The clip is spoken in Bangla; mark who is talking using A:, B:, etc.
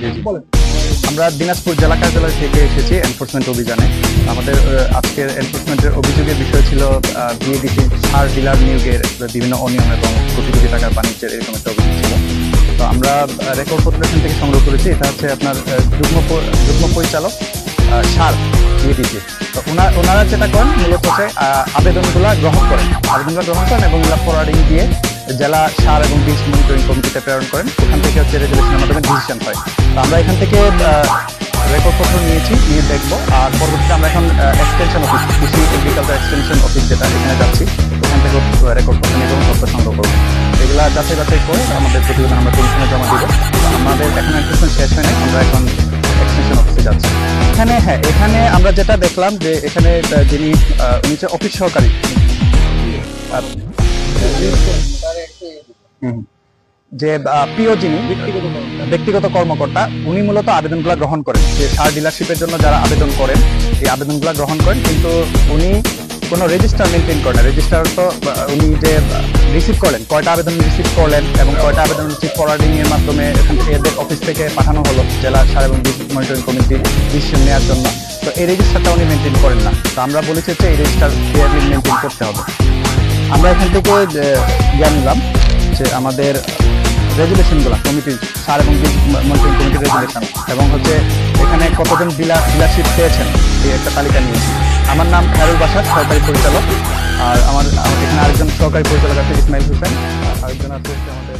A: জি জি বলেন। আমরা দিনাজপুর জেলা কার্যালয় থেকে এসেছি এনফোর্সমেন্ট অভিযানে। আমাদের আজকের এনফোর্সমেন্টের অভিযোগের বিষয় ছিল বিএডিসি সার ডিলার নিয়োগের বিভিন্ন অনিয়ম এবং কোটি কোটি টাকার বাণিজ্যের এরকম একটা অভিযোগ ছিল। তো আমরা রেকর্ড পত্র এখান থেকে সংগ্রহ করেছি। এটা হচ্ছে আপনার যুগ্ম পরিচালক সার বিএডিসি। তো ওনারা যেটা করেন মূলত হচ্ছে আবেদনগুলো গ্রহণ করেন এবং এগুলো ফরওয়ার্ডিং দিয়ে জেলা সার এবং বীজ মনিটরিং কমিটিতে প্রেরণ করেন। ওখান থেকে হচ্ছে রেজুলেশনের মাধ্যমে ডিসিশন হয়। তো আমরা এখান থেকে রেকর্ড পত্র নিয়ে দেখবো। আর পরবর্তীতে আমরা এখন এক্সটেনশন অফিস, কৃষি এগ্রিকালচার এক্সটেনশন অফিস যেটা এখানে যাচ্ছি, ওখান থেকে রেকর্ড পত্র নিয়ে এবং তথ্য সংগ্রহ করবো। এগুলা যাচাই করে আমাদের প্রতিবেদন আমরা কমিশনে জমা দিব। আমাদের এখন এক্সটেনশন শেষ হয় নাই, আমরা এখন এক্সটেনশন অফিসে যাচ্ছি। এখানে আমরা যেটা দেখলাম যে এখানে যিনি উনি হচ্ছে অফিস সহকারী, যে পিও যিনি ব্যক্তিগত কর্মকর্তা, উনি মূলত আবেদনগুলো গ্রহণ করেন। যে সার ডিলারশিপের জন্য যারা আবেদন করেন এই আবেদনগুলো গ্রহণ করেন, কিন্তু উনি কোনো রেজিস্টার মেনটেন করেন না। রেজিস্টার তো উনি যে রিসিভ করলেন, কয়টা আবেদন রিসিভ করলেন এবং কয়টা আবেদন রিসিভ ফরওয়ার্ডিং এর মাধ্যমে এখান থেকে এদের অফিস থেকে পাঠানো হলো জেলা সার এবং বীজ মনিটরিং কমিটি ডিসিশন নেওয়ার জন্য, তো এই রেজিস্টারটা উনি মেনটেন করেন না। তো আমরা বলেছি যে এই রেজিস্টার ক্লিয়ারলি মেনটেন করতে হবে। আমরা এখান থেকে জ্ঞান নিলাম যে আমাদের রেজুলেশনগুলো কমিটি সার এবং বীজ মনিটরিং কমিটির রেজুলেশন এবং হচ্ছে এখানে কতজন ডিলারশিপ পেয়েছেন এই একটা তালিকা নিয়েছি। আমার নাম খায়রুল বাশার, সহকারী পরিচালক। আর আমার এখানে আরেকজন সহকারী পরিচালক আছে ইসমাইল হোসেন, আরেকজন আছে আমাদের